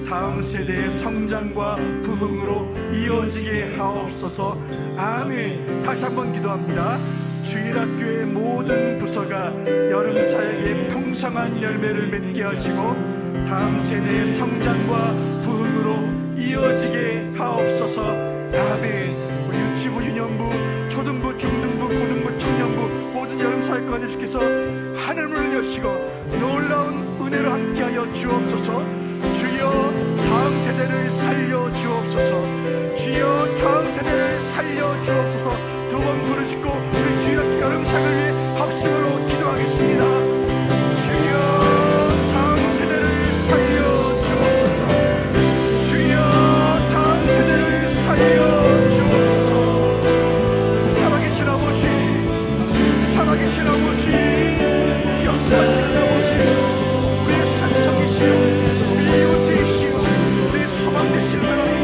S2: 다음 세대의 성장과 부흥으로 이어지게 하옵소서. 아멘. 다시 한번 기도합니다. 주일학교의 모든 부서가 여름 사역의 풍성한 열매를 맺게 하시고 다음 세대의 성장과 부흥으로 이어지게 하옵소서. 아멘. 우리 유치부, 유년부, 초등부, 중등부, 고등부, 청년부 모든 여름 사역관 주께서 하늘문을 여시고 놀라운 은혜로 함께하여 주옵소서. 주여, 다음 세대를 살려 주옵소서. 주여, 다음 세대를 살려 주옵소서. 두 번 부르짖고 우리 주일학교 여름 사역을 위해 합심으로 기도하겠습니다. 주여, 다음 세대를 살려 주옵소서. 주여, 다음 세대를 살려 주옵소서. 살아계신 아버지, 살아계신 아버지, 역사하시는 아버지, 우리의 산성이시여, 우리 요새이시여, 우리 소망 되신 하나님,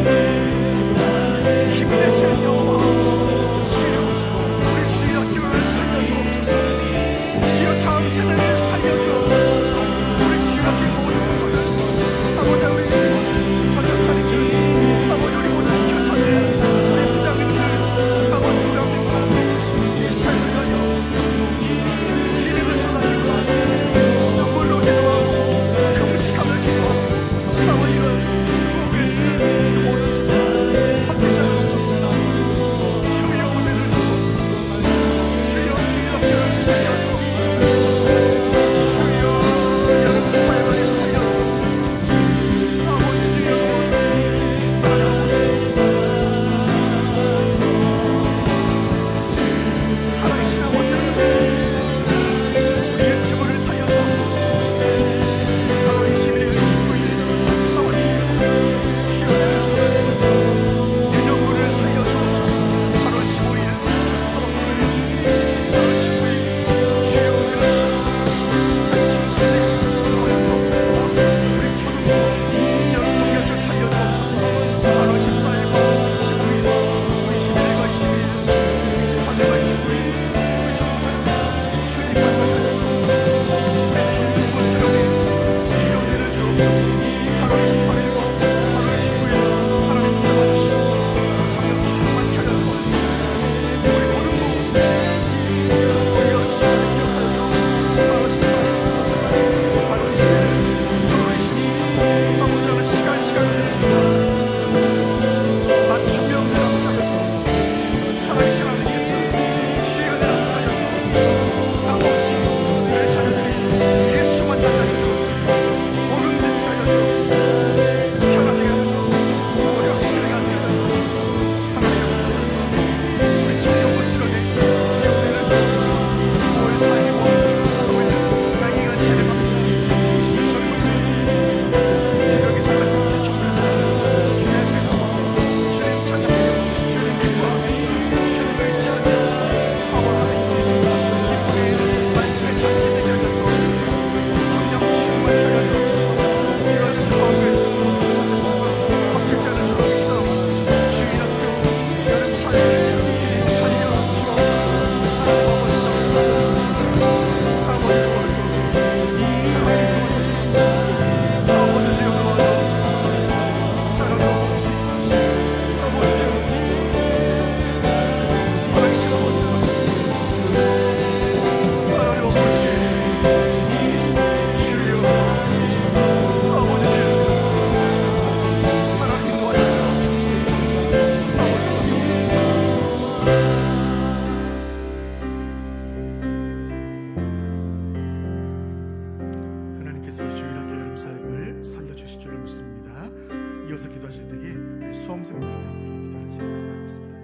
S2: 이어서 기도하실 때에 수험생들과 함께 기도하시길 바라겠습니다.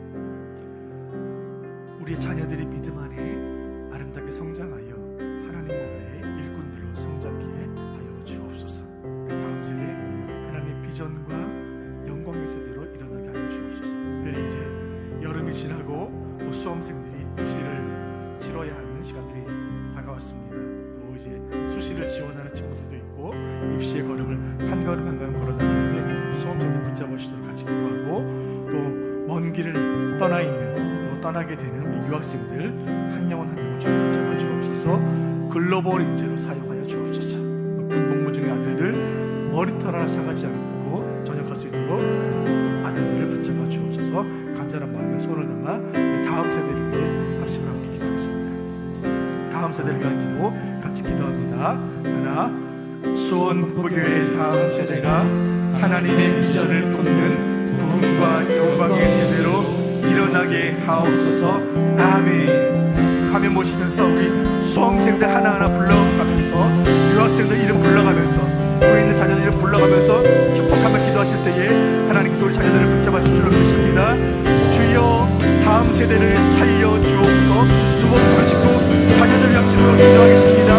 S2: 우리의 자녀들이 믿음 안에 아름답게 성장하여 하나님 나라의 일꾼들로 성장하게 하여 주옵소서. 우리 다음 세대 하나님의 비전과 영광의 세대로 일어나게 하여 주옵소서. 특별히 이제 여름이 지나고 곧 수험생들이 입시를 치러야 하는 시간들이 다가왔습니다. 또 이제 수시를 지원하는 친구들도 있고 입시의 걸음을 한 걸음 한 걸음 걸어나가는데 수험생들 붙잡으시도록 같이 기도하고, 또 먼 길을 떠나 있는 또 떠나게 되는 우리 유학생들 한 영혼 한 영혼 좀 붙잡아 주옵소서. 글로벌 인재로 사용하여 주옵소서. 군 복무 중의 아들들 머리털 하나 상하지 않고 전역할 수 있도록 아들들을 붙잡아 주옵소서. 간절한 마음에 손을 담아 다음 세대를 위해 합심을 함께 기도하겠습니다. 다음 세대를 위한 기도 같이 기도합니다. 하나, 수원 부부교회 다음 세대가 하나님의 비전을 품는 부흥과 영광의 세대로 일어나게 하옵소서. 아멘. 화면 보시면서 우리 수험생들 하나하나 불러가면서, 유학생들 이름 불러가면서, 우리 있는 자녀들 이름 불러가면서 축복하며 기도하실 때에 하나님께서 우리 자녀들을 붙잡아 주실 줄 믿습니다. 주여 다음 세대를 살려 주옵소서. 두 번 부르시고 자녀들 양심으로 기도하겠습니다.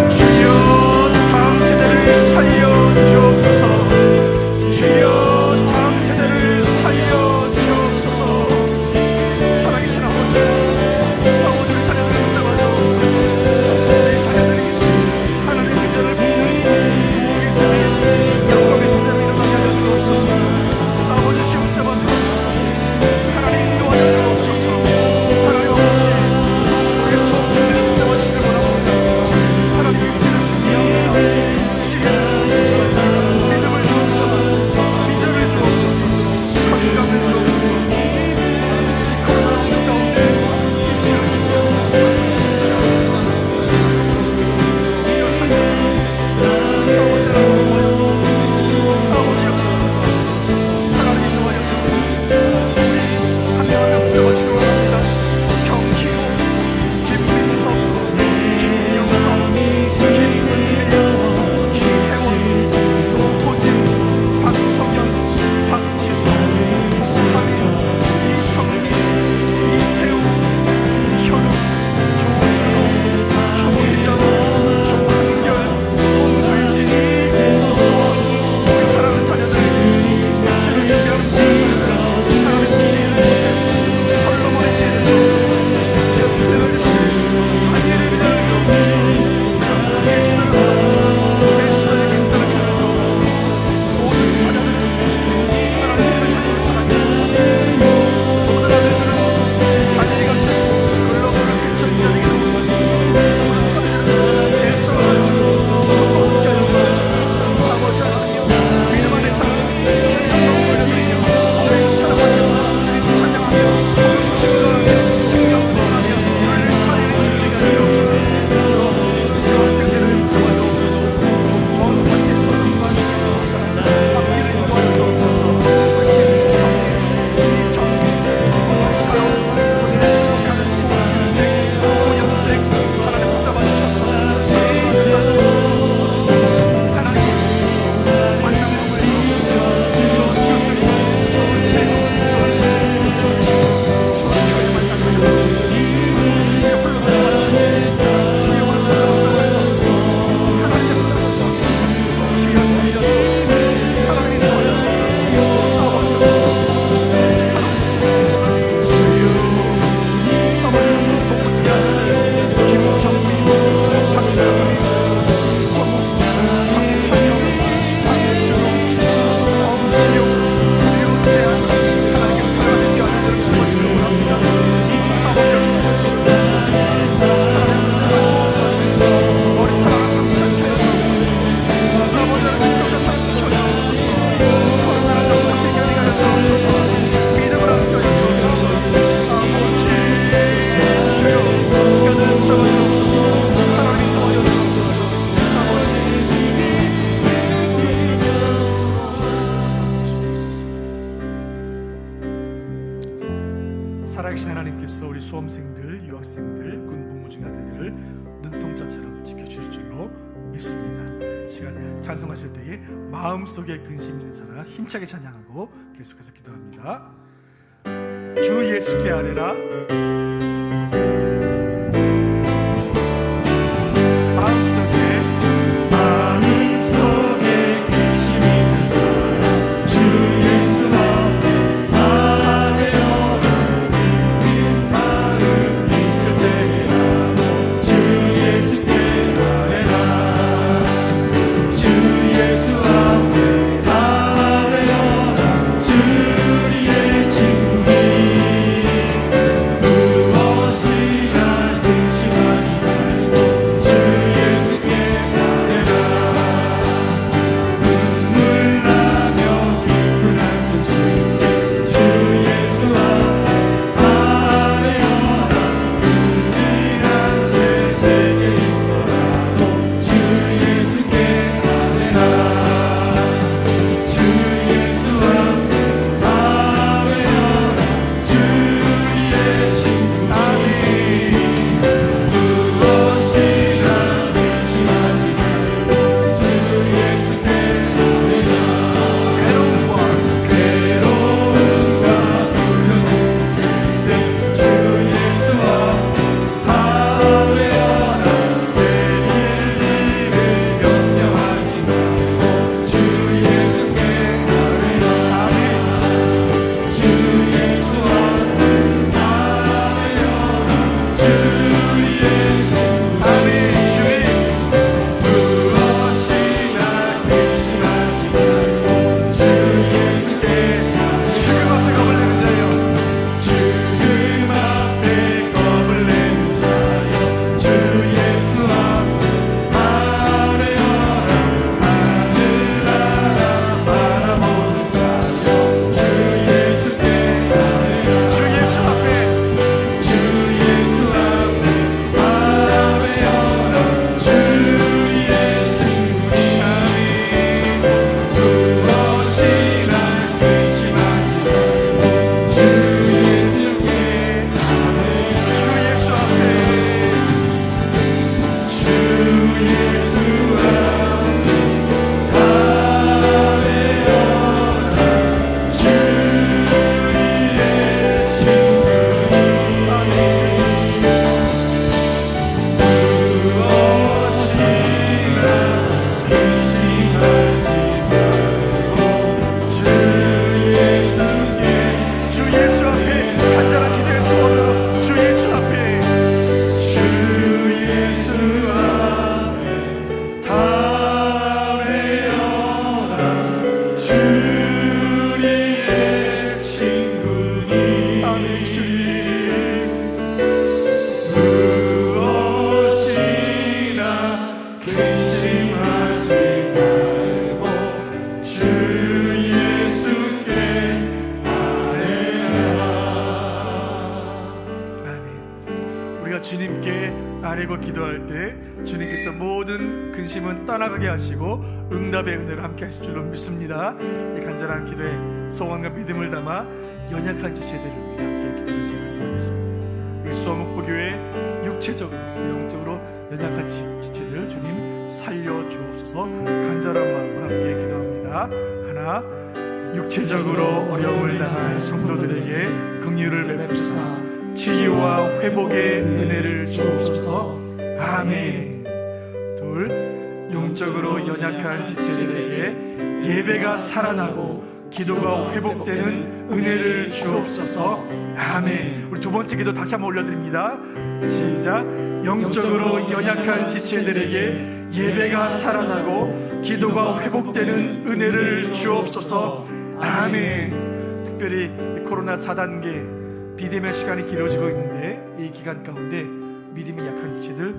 S2: 주여 다음 세대를 살려 주옵소서. 주여 다음 세대를 살려 주옵소서. 살아계신 아버지, 아버지를 자녀들을 붙잡아 주옵소서. 내 자녀들이 하나님의 비전을 품는 부흥의 세대, 영광의 세대로 일어나게 하여 주옵소서. 아버지 주여 붙잡아 주옵소서. 하나님 인도하여 주옵소서. 하나님 아버지, 우리 수험생들을 붙잡아 주시길 바랍니다. 하나님 입시를 준비합니다. 믿음을 주옵소서. 비전을 주옵소서. 감감을 주옵소서. 코로나 가운데 입시를 준비합니다. 주여 살려 아버지 역사하소서. 하나님 인도하여 주옵소서. 한 명 한 명 붙잡아 주옵소서. 경기로 김민석, 김영석, 김은혜, 김혜원, 노호진, 박성현, 박지수, 홍하민, 이성민, 이태우, 현우, 조준호, 조희정, 조한결, 홍의진, 우리 사랑하는 자녀들 입시를 준비하는 자녀들 하나님 지혜를 솔로몬의 지혜를 주옵소서. 하나님의 믿음을 주옵소서. 주의 지도를 내 시선의 근처를 주옵소서. 모든 자녀들 하나님의 자녀를 사랑해 모든 아들들은 하늘이 같은 글로벌을 펼쳐 뛰어내게 모든 아들들은 예수를 얻게 하여 주옵소서. 아버지 하나님 믿음 안에 사는 영광을 올려드리며 주님 사랑하며 주님 찬양하며 증거하며 생각하며 우리를 살리는 주님이 되어 주옵소서. 유학생들을 붙잡아 주옵소서. 먼 곳에 쏟는 말씀이십니다. 앞길을 인도하여 주옵소서. 신성민, 이정민, 사역, 본인의 축복하는 오진택, 오영택 하나님 붙잡아 주셔서 하나님 만남을 주옵소서. 좋은 교수님, 좋은 제도, 좋은 선생님, 좋은 친구, 좋은 교회만 잡아주옵소서. 주여 불러주옵소서. 주여 불러주옵소서. 하나님께서 불러주옵소서. 주여 살려주옵소서. 하나님 도와주옵소서. 아버지 복부지가 김정민, 박상민, 정상영, 박준호, 엄지용, 유태한 하나님께서 사랑하는 아들들을 구원주시기 원합니다. 아버지 역사하소서. 머리털 하나 상처 하여 주옵소서. 아버지는 진정자 잘 지켜주옵소서. 코로나를 넘어서 해결하게 하여 주옵소서. 믿음을 함께 하여 주옵소서. 아버지 주여 그들을 붙잡아 주옵소서. 하나님 도와여 주옵소서. 아버지 살아계신 하나님께서 우리 수험생들, 유학생들, 군 복무 중인 아들들을 눈동자처럼 지켜주실 줄로 믿습니다. 시간 찬송하실 때에 마음속에 근심 있는 사람 힘차게 찬양하고 계속해서 기도합니다. 주 예수께 아뢰라. 마음속에 근심 있는 사람 주 예수 앞에 아뢰어라. 힘든 마음 있을 때라도 주 예수께 아뢰라. 주 예수 앞에 아뢰어라. 주 우리의 친구니 무엇이나 근심하지 말고 주 예수께 아뢰라. 눈물 나며 깊은 한숨 쉴 때 주 예수 앞에 아뢰어라. 은밀한 죄 내게 있더라도 주 예수께 아뢰라. 주 예수 앞에 아뢰어라. 주 우리의 친구 아멘. 무엇이나 근심하지 말고 주 예수께 아뢰라. 괴로움과 불평이 있을 때 주 예수 앞에 아뢰어라. 내일 일을 염려하지 말고 주 예수께 아뢰라. 아멘. 주 예수 앞에 아뢰어라. 주 우리의 친구 아멘. 주님 무엇이나 근심하지 말고 주 예수께 죽음 앞에 겁을 내는 자여. 죽음 앞에 겁을 내는 자여. 주 예수 앞에 아뢰어라. 하늘나라 바라보는 자여. 주 예수께 아뢰라. 주 예수 앞에 주 예수 앞에 아뢰어라. 주 우리의 친구니 아멘. 무엇이나 근심하지 말고 주 예수께 아뢰라. 주 예수 앞에 주 예수 앞에 아뢰어라. 주 우리의 친구니 무엇이나 근심하지 말고 주 예수께 주 예수 앞에 간절한 기도의 소원으로 주 예수 앞에 주 예수 앞에 아뢰어라. 주 우리의 친구니 아멘. 주님 무엇이나 근심하지 말고 주 예수께 아뢰라. 아멘. 우리가 주님께 아뢰고 기도할 때 주님께서 모든 근심은 떠나가게 하시고 응답의 은혜를 함께 하실 줄로 믿습니다. 이 간절한 기도에 소원과 믿음을 담아 연약한 지체들을 위해 함께 기도하는 시간을 갖겠습니다. 우리 수원목보교회 육체적으로 영적으로 연약한 지체들 주님 살려 주옵소서. 간절한 마음으로 함께 기도합니다. 하나, 육체적으로 어려움을 당한 성도들에게 긍휼을 베푸사 치유와 회복의 은혜를 주옵소서. 아멘. 둘, 영적으로 연약한 지체들에게 예배가 살아나고 기도가 회복되는 은혜를 주옵소서. 아멘. 우리 두 번째 기도 다시 한번 올려드립니다. 시작. 영적으로 연약한 지체들에게 예배가 살아나고 기도가 회복되는 은혜를 주옵소서. 아멘. 특별히 이 코로나 4단계 비대면 시간이 길어지고 있는데 이 기간 가운데 믿음이 약한 지체들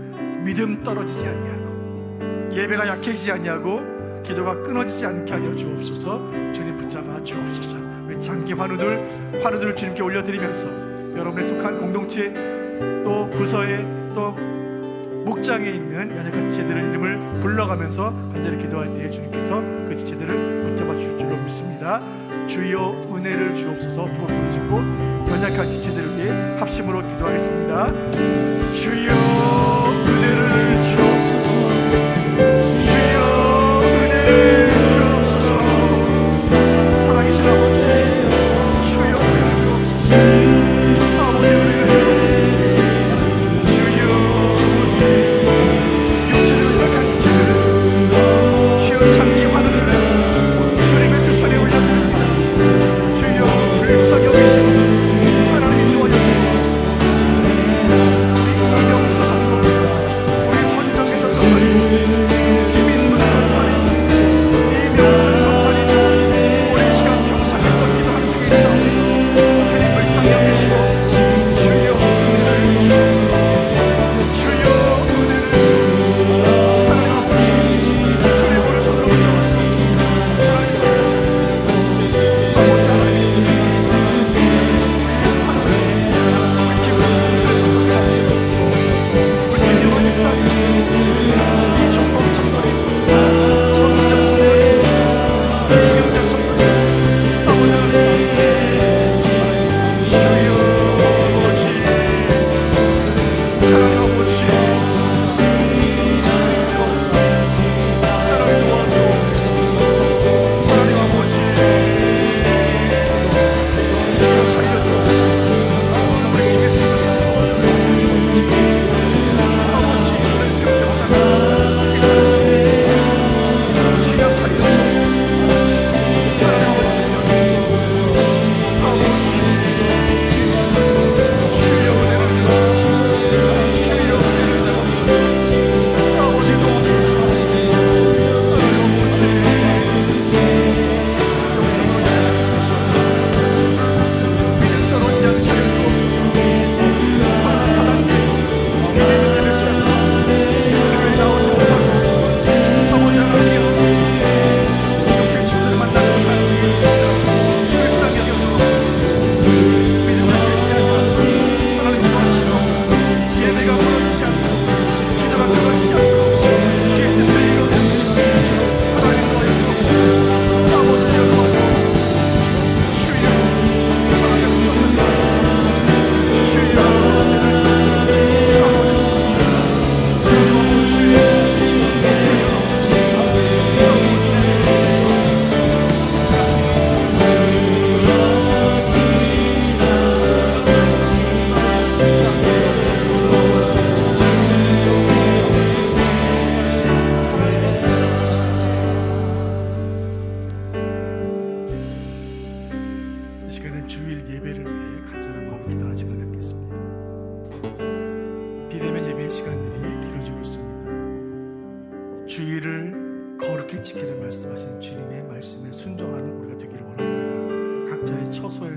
S2: 믿음 떨어지지 아니하고 예배가 약해지지 아니하고 기도가 끊어지지 않게 하여 주옵소서. 주님 붙잡아 주옵소서. 우리 장기 환우들을 주님께 올려드리면서 여러분의 속한 공동체 또 부서에 또 목장에 있는 연약한 지체들의 이름을 불러가면서 간절히 기도할 때에 주님께서 그 지체들을 붙잡아 주실 줄로 믿습니다. 주여 은혜를 주옵소서. 두번 부르짖고 연약한 지체들을 위해 합심으로 기도하겠습니다. 주여 은혜를 주옵소서. 주여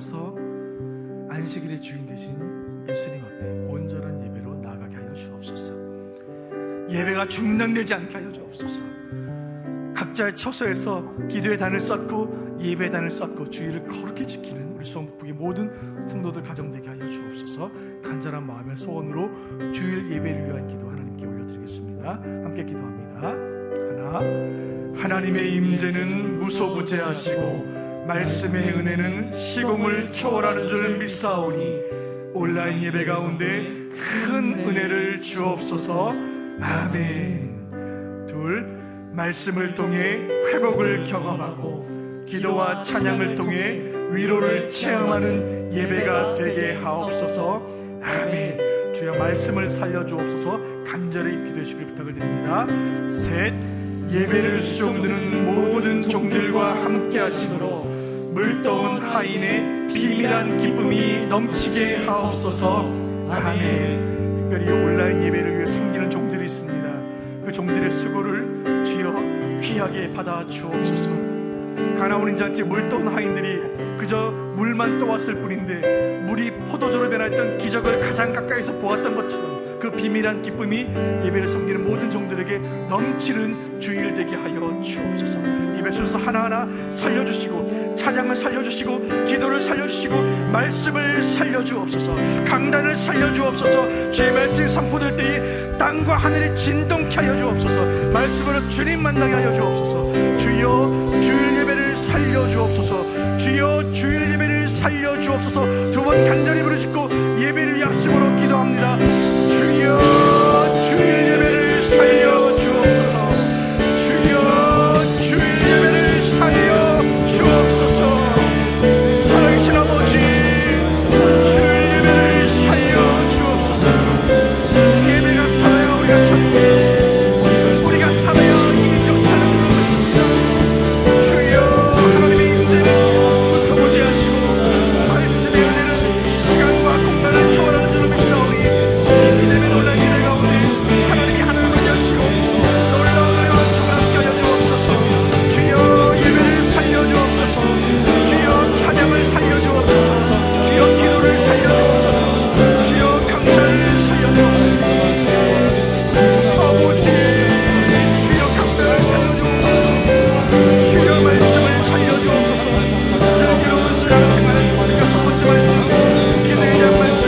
S2: 앞에서 안식일의 주인 되신 예수님 앞에 온전한 예배로 나아가게 하여 주옵소서. 예배가 중단되지 않게 하여 주옵소서. 각자의 처소에서 기도의 단을 쌓고 예배의 단을 쌓고 주의를 거룩히 지키는 우리 수원북북의 모든 성도들 가정되게 하여 주옵소서. 간절한 마음의 소원으로 주일 예배를 위한 기도 하나님께 올려드리겠습니다. 함께 기도합니다. 하나님의 임재는 무소부재하시고 말씀의 은혜는 시공을 초월하는 줄 믿사오니 온라인 예배 가운데 큰 은혜를 주옵소서. 아멘. 말씀을 통해 회복을 경험하고 기도와 찬양을 통해 위로를 체험하는 예배가 되게 하옵소서. 아멘. 주여 말씀을 살려주옵소서. 간절히 기도해 주길 부탁을 드립니다. 셋, 예배를 수종드는 모든 종들과 함께 하심으로 물떠온 하인의 비밀한 기쁨이 넘치게 하옵소서. 아멘. 특별히 온라인 예배를 위해 섬기는 종들이 있습니다. 그 종들의 수고를 주여 귀하게 받아 주옵소서. 가나온 잔치 물떠온 하인들이 그저 물만 떠왔을 뿐인데 물이 포도주로 변했던 기적을 가장 가까이서 보았던 것처럼 그 비밀한 기쁨이 예배를 섬기는 모든 종들에게 넘치는 주일 되게 하여 주옵소서. 예배 순서 하나하나 살려주시고 찬양을 살려주시고 기도를 살려주시고 말씀을 살려주옵소서. 강단을 살려주옵소서. 주의 말씀이 선포될 때에 땅과 하늘이 진동케 하여 주옵소서. 말씀으로 주님 만나게 하여 주옵소서. 주여 주일 예배를 살려주옵소서. 주여 주일 예배를 살려주옵소서. 두 번 간절히 부르짖고 예배를 약속으로 기도합니다. 주여 주일 예배를 살려주옵소서. 주여 주일 예배를 살려주옵소서. 살아계신 아버지 주일 예배를 살려주옵소서. 예배가 살아요. 우리가 살아요. 우리가 살아요. 인적 사는 것입니다. 주여 하나님의 임재는 무소부재하시고 말씀의 은혜는 시간과 공간을 초월하는 줄로 믿사오니 기대면 온라인 예배 가운데 하나님이 하늘을 여시고 놀라운 은혜와 함께 하여 주옵소서. 주여 예배를 살려주옵소서. 주여 찬양을 살려주옵소서. 주여 기도를 살려주옵소서. 주여 강단을 살려주옵소서. 아버지 주여 강단을 살려주옵소서. 주여 말씀을 살려주옵소서. 슬기로운 신앙생활을 우리가 첫 번째 말씀 기도에 대한 말씀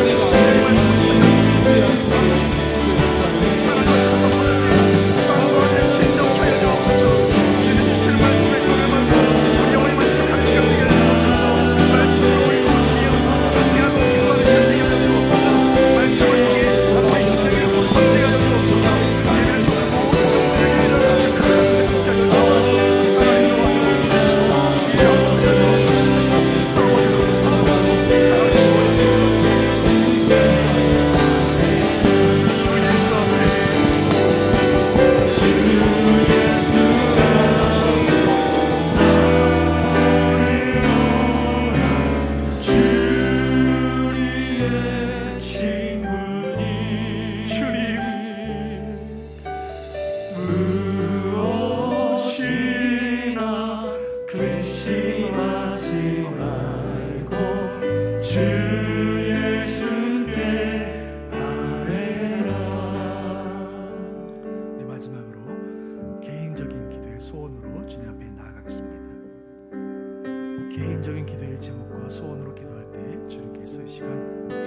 S2: 개인적인 기도의 제목과 소원으로 기도할 때 주님께서 이 시간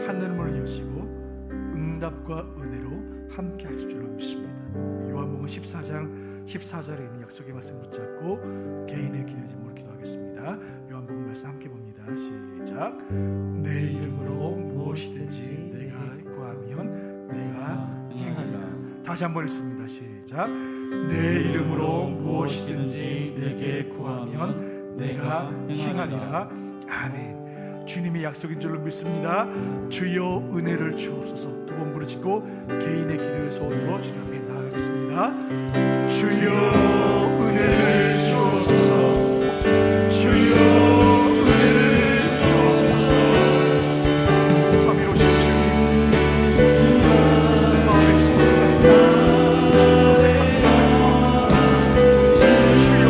S2: 하늘문을 여시고 응답과 은혜로 함께 하실 줄로 믿습니다. 요한복음 14장 14절에 있는 약속의 말씀 붙잡고 개인의 기도의 제목으로 기도하겠습니다. 요한복음 말씀 함께 봅니다. 시작. 내 이름으로 무엇이든지 내가 구하면 내가 행하리라. 다시 한번 읽습니다. 시작. 내 이름으로 무엇이든지 내게 구하면 내가 행하리라. 아멘. 주님의 약속인 줄로 믿습니다. 주여 은혜를 주옵소서. 두 번 부르짖고 개인의 기도의 소원으로 주님 앞에 나아가겠습니다. 주여 은혜를 주옵소서. 주여 은혜를 주옵소서. 자비로우신 주님 마음에 숨어있습니다. 주여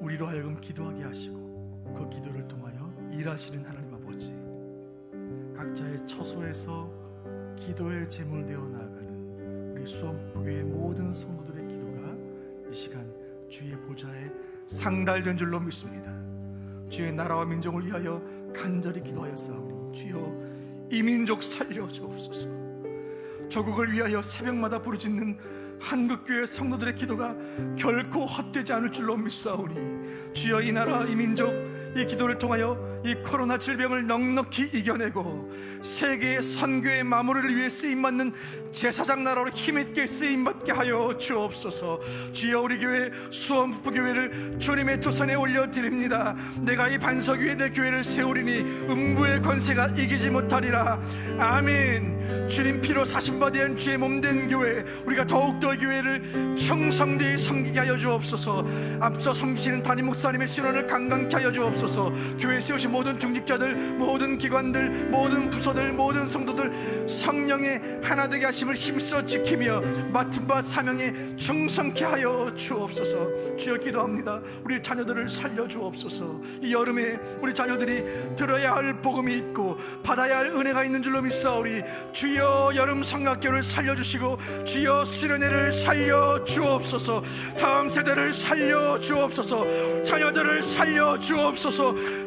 S2: 우리로 하여금 기도하게 하시고 그 기도를 통하여 일하시는 하나님 아버지, 각자의 처소에서 기도의 제물 되어 나아가는 우리 수원교회 모든 성도들의 기도가 이 시간 주의 보좌에 상달된 줄로 믿습니다. 주의 나라와 민족을 위하여 간절히 기도하였사오니 주여 이 민족 살려주옵소서. 조국을 위하여 새벽마다 부르짖는 한국교회 성도들의 기도가 결코 헛되지 않을 줄로 믿사오니 주여 이 나라 이 민족 이 기도를 통하여 이 코로나 질병을 넉넉히 이겨내고 세계의 선교의 마무리를 위해 쓰임받는 제사장 나라로 힘있게 쓰임받게 하여 주옵소서. 주여 우리 교회 수원북부교회를 주님의 두 손에 올려드립니다. 내가 이 반석 위에 내 교회를 세우리니 음부의 권세가 이기지 못하리라. 아멘. 주님 피로 사신받은 주의 몸된 교회, 우리가 더욱더 교회를 충성되이 섬기게 하여 주옵소서. 앞서 섬기시는 담임 목사님의 신원을 강건케 하여 주옵소서. 교회에 세우신 모든 중직자들, 모든 기관들, 모든 부서들, 모든 성도들 성령의 하나 되게 하심을 힘써 지키며 맡은 바 사명에 충성케 하여 주옵소서. 주여 기도합니다. 우리 자녀들을 살려 주옵소서. 이 여름에 우리 자녀들이 들어야 할 복음이 있고 받아야 할 은혜가 있는 줄로 믿사오리. 주여 여름 성학교를 살려주시고 주여 수련회를 살려 주옵소서. 다음 세대를 살려 주옵소서. 자녀들을 살려 주옵소서.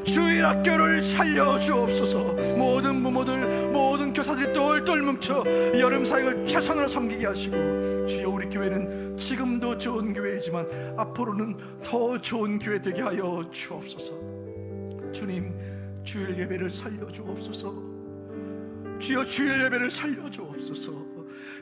S2: 주일학교를 살려 주옵소서. 모든 부모들, 모든 교사들이 똘똘 뭉쳐 여름 사역을 최선으로 섬기게 하시고 주여 우리 교회는 지금도 좋은 교회이지만 앞으로는 더 좋은 교회 되게 하여 주옵소서. 주님 주일 예배를 살려 주옵소서. 주여 주일 예배를 살려 주옵소서.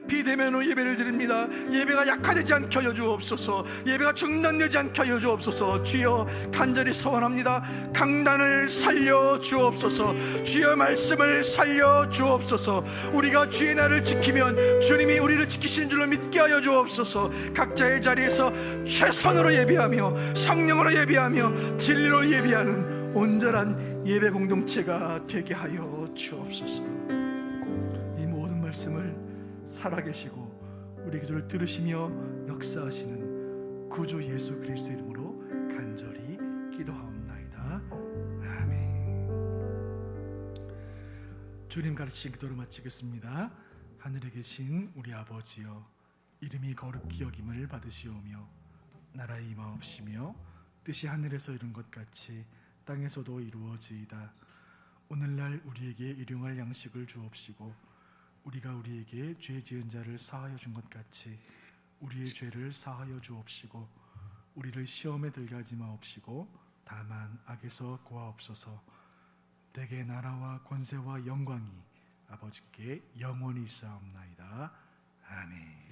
S2: 비대면으로 예배를 드립니다. 예배가 약화되지 않게 하여 주옵소서. 예배가 중단되지 않게 하여 주옵소서. 주여 간절히 소원합니다. 강단을 살려 주옵소서. 주여 말씀을 살려 주옵소서. 우리가 주의 날을 지키면 주님이 우리를 지키시는 줄로 믿게 하여 주옵소서. 각자의 자리에서 최선으로 예배하며 성령으로 예배하며 진리로 예배하는 온전한 예배 공동체가 되게 하여 주옵소서. 이 모든 말씀을 살아계시고 우리 기도를 들으시며 역사하시는 구주 예수 그리스도 이름으로 간절히 기도하옵나이다. 아멘. 주님 가르치신 기도를 마치겠습니다. 하늘에 계신 우리 아버지여, 이름이 거룩히 여김을 받으시오며 나라의 임하옵시며 뜻이 하늘에서 이룬 것 같이 땅에서도 이루어지이다. 오늘날 우리에게 일용할 양식을 주옵시고 우리가 우리에게 죄 지은 자를 사하여 준 것 같이 우리의 죄를 사하여 주옵시고 우리를 시험에 들게 하지 마옵시고 다만 악에서 구하옵소서. 내게 나라와 권세와 영광이 아버지께 영원히 있사옵나이다. 아멘.